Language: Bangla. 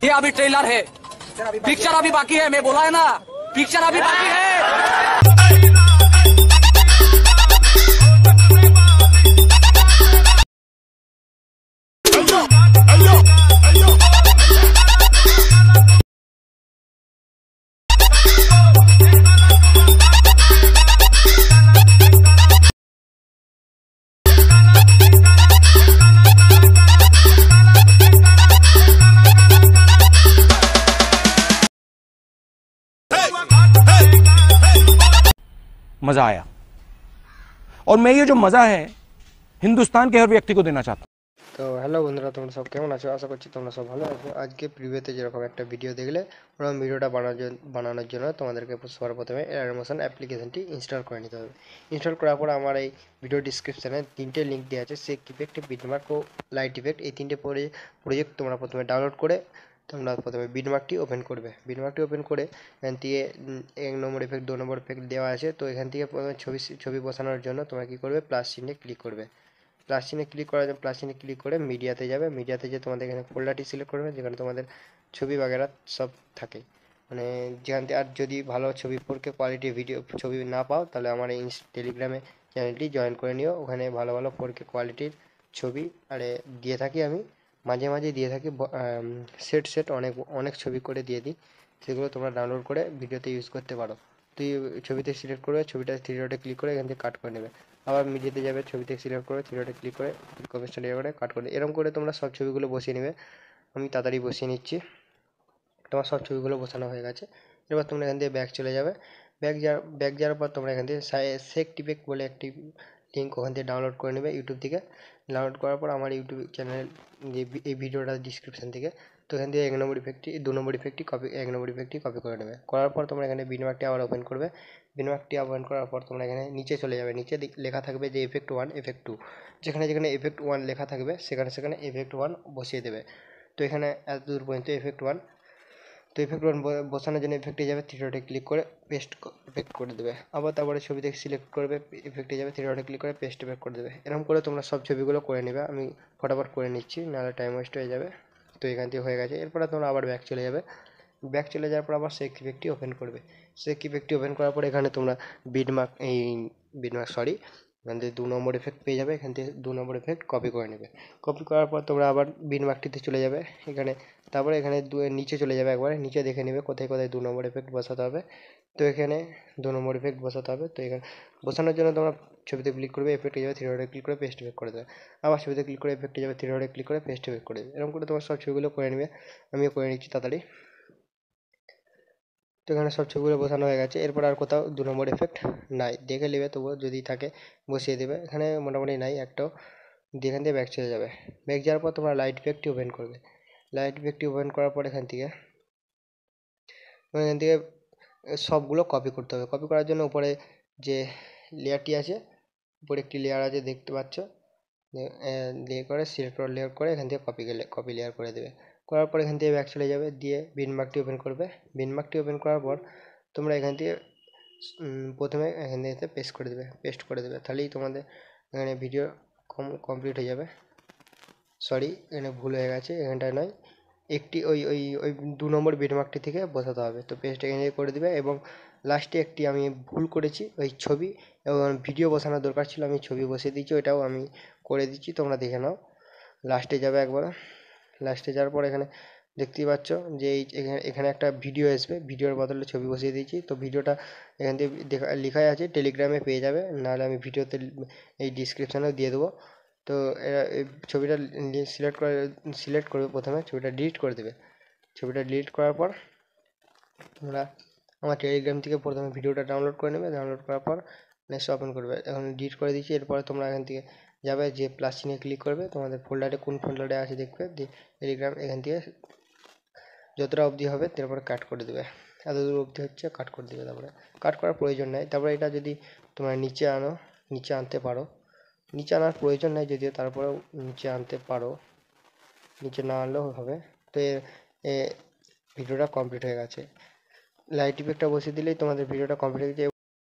ये अभी ट्रेलर है, पिक्चर अभी बाकी है। मैं बोला है ना, पिक्चर अभी बाकी है। मजा आया और मैं ये जो मजा है हिंदुस्तान के हर व्यक्ति को देना चाहता हूँ। তো হ্যালো বন্ধুরা, তোমরা সব কেমন আছো? আশা করছি তোমরা সব ভালো আছো। আজকে প্রিভিউতে যেরকম একটা ভিডিও দেখলে, ওরকম ভিডিওটা বানানোর জন্য তোমাদেরকে সবার প্রথমে এয়ারমোশন অ্যাপ্লিকেশনটি ইনস্টল করে নিতে হবে। ইনস্টল করার পর আমার এই ভিডিও ডিসক্রিপশানে 3টে লিঙ্ক দেওয়া আছে, সেক ইফেক্ট, বিটমার্ক ও লাইট ইফেক্ট। এই 3টে প্রজেক্ট তোমরা প্রথমে ডাউনলোড করে তোমরা প্রথমে বিটমার্কটি ওপেন করবে। বিটমার্কটি ওপেন করে এখান থেকে 1 নম্বর ইফেক্ট 2 নম্বর ইফেক্ট দেওয়া আছে। তো এখান থেকে প্রথমে ছবি বসানোর জন্য তোমরা কী করবে, প্লাস চিহ্নে ক্লিক করবে। প্লাস চিহ্নে ক্লিক করার জন্য প্লাস চিহ্নে ক্লিক করে মিডিয়াতে যাবে। মিডিয়াতে যে তোমাদের এখানে ফোল্ডারটি সিলেক্ট করবে, যেখানে তোমাদের ছবি বাগেরা সব থাকে, মানে যেখান থেকে। আর যদি ভালো ছবি 4K কোয়ালিটি ভিডিও ছবি না পাও, তাহলে আমার এই টেলিগ্রামে চ্যানেলটি জয়েন করে নিও। ওখানে ভালো ভালো 4K কোয়ালিটির ছবি আরে দিয়ে থাকি আমি, মাঝে মাঝে দিয়ে থাকি। সেট অনেক ছবি করে দিয়ে দিই, সেগুলো তোমরা ডাউনলোড করে ভিডিওতে ইউজ করতে পারো। তুই ছবিতে সিলেক্ট করবে, ছবিটা 3 ডটে ক্লিক করে এখান থেকে কাট করে নেবে। আবার মিডিয়াতে যাবে, ছবিতে সিলেক্ট করে 3 ডটে ক্লিক করে কপি স্টাইল করে কাট করে, এরকম করে তোমরা সব ছবিগুলো বসিয়ে নেবে। আমি তাড়াতাড়ি বসিয়ে নিচ্ছি। তোমার সব ছবিগুলো বসানো হয়ে গেছে। এবার তোমরা এখান থেকে ব্যাক চলে যাবে। ব্যাক যাওয়ার পর তোমরা এখান থেকে সেক টিপেক বলে একটি লিঙ্ক ওখান থেকে ডাউনলোড করে নেবে ইউটিউব থেকে। ডাউনলোড করার পর আমার ইউটিউব চ্যানেল যে এই ভিডিওটা ডিসক্রিপশান থেকে, তো এখান থেকে 2 নম্বর ইফেক্টটি কপি করে নেবে। করার পর তোমরা এখানে বিটমার্কটি আবার ওপেন করবে। বিটমার্কটি ওপেন করার পর তোমরা এখানে নিচে চলে যাবে। নিচে লেখা থাকবে যে এফেক্ট 1 এফেক্ট 2, যেখানে এফেক্ট 1 লেখা থাকবে সেখানে এফেক্ট 1 বসিয়ে দেবে। তো এখানে এত দূর পর্যন্ত এফেক্ট 1। তো এফেক্ট 1 বসানোর জন্য এফেক্টে যাবে, 3 ডটে ক্লিক করে পেস্ট এফেক্ট করে দেবে। আবার তারপরে ছবি থেকে সিলেক্ট করবে, এফেক্টে যাবে, 3 ডটে ক্লিক করে পেস্ট এফেক্ট করে দেবে। এরকম করে তোমরা সব ছবিগুলো করে নেবে। আমি ফটাফট করে নিচ্ছি, নাহলে টাইম ওয়েস্ট হয়ে যাবে। তো এখান থেকে হয়ে গেছে। এরপরে তোমরা আবার ব্যাক চলে যাবে। ব্যাক চলে যাওয়ার পর আবার সেক ইফেক্টটি ওপেন করবে। সেক ইফেক্টটি ওপেন করার পর এখানে তোমরা এখান থেকে 2 নম্বর ইফেক্ট পেয়ে যাবে। এখান থেকে 2 নম্বর ইফেক্ট কপি করে নেবে। কপি করার পর তোমরা আবার বিটমার্কটিতে চলে যাবে। তারপরে এখানে নিচে চলে যাবে, একবারে নিচে দেখে নেবে কোথায় 2 নম্বর ইফেক্ট বসাতে হবে। তো এখানে 2 নম্বর ইফেক্ট বসাতে হবে। তো এখানে বসানোর জন্য তোমরা ছবিতে ক্লিক করবে, এফেক্টে যাবে, 3 ডটে ক্লিক করে পেস্ট এফেক্ট করে দেবে। আবার ছবিতে ক্লিক করে এফেক্টে যাবে, 3 ডটে ক্লিক করে পেস্ট এফেক্ট করে দেবে। এরকম করে তোমার সব ছবিগুলো করে নেবে। আমিও করে নিচ্ছি তাড়াতাড়ি। তো এখানে সব ছবিগুলো বসানো হয়ে গেছে। এরপর আর কোথাও 2 নম্বর এফেক্ট নাই, দেখে নেবে, তবুও যদি থাকে বসিয়ে দেবে। এখানে মোটামুটি নাই একটাও। দিয়ে এখান থেকে ব্যাক চলে যাবে। ব্যাক যাওয়ার পর তোমরা লাইট ইফেক্টটি ওপেন করবে। লাইট ইফেক্টটি ওপেন করার পর এখান থেকে সবগুলো কপি করতে হবে। কপি করার জন্য উপরে যে লেয়ারটি আছে, উপরে একটি লেয়ার আছে দেখতে পাচ্ছ, লেয়ার করে সিলেক্ট করে লেয়ার করে এখান থেকে কপি লেয়ার করে দেবে। করার পর এখান থেকে ব্যাক চলে যাবে, দিয়ে বিটমার্কটি ওপেন করবে। বিটমার্কটি ওপেন করার পর তোমরা এখান থেকে প্রথমে এখান থেকে পেস্ট করে দেবে। তাহলেই তোমাদের এখানে ভিডিও কমপ্লিট হয়ে যাবে। সরি, এখানে ভুল হয়ে গেছে, এখানটায় নয়, একটি ওই 2 নম্বর বিটমার্কটি থেকে বসাতে হবে। তো পেস্ট এখানে করে দেবে। এবং লাস্টে একটি আমি ভুল করেছি, ওই ছবি এবং ভিডিও বসানোর দরকার ছিল, আমি ছবি বসিয়ে দিচ্ছি, ওইটাও আমি করে দিচ্ছি, তোমরা দেখে নাও। লাস্টে যাবে একবার। লাস্টে যাওয়ার পর এখানে দেখতেই পাচ্ছ যে এখানে একটা ভিডিও আসবে, ভিডিওর বদলে ছবি বসিয়ে দিয়েছি। তো ভিডিওটা এখান থেকে লেখাই আছে, টেলিগ্রামে পেয়ে যাবে, নাহলে আমি ভিডিওতে এই ডিসক্রিপশানেও দিয়ে দেবো। তো এই ছবিটা সিলেক্ট করবে, প্রথমে ছবিটা ডিলিট করে দেবে। ছবিটা ডিলিট করার পর তোমরা আমার টেলিগ্রাম থেকে প্রথমে ভিডিওটা ডাউনলোড করে নেবে। ডাউনলোড করার পর নেক্সট ওপেন করবে। এখন ডিলিট করে দিচ্ছি। এরপরে তোমরা এখান থেকে যাবে, যে প্লাস চিহ্নে ক্লিক করবে, তোমাদের ফোল্ডারে কোন ফোল্ডারে আছে দেখবে, দিয়ে টেলিগ্রাম এখান থেকে যতটা অবধি হবে তারপরে কাট করে দেবে। এত দূর অবধি হচ্ছে কাট করে দেবে। তারপরে কাট করার প্রয়োজন নেই। তারপরে এটা যদি তোমরা নিচে আনতে পারো, নিচে আনার প্রয়োজন নেই যদিও, তারপরেও নিচে আনতে পারো, নিচে না আনলেও হবে। তো ভিডিওটা কমপ্লিট হয়ে গেছে। লাইট ইফেক্টটা বসিয়ে দিলেই তোমাদের ভিডিওটা কমপ্লিট হয়ে গেছে।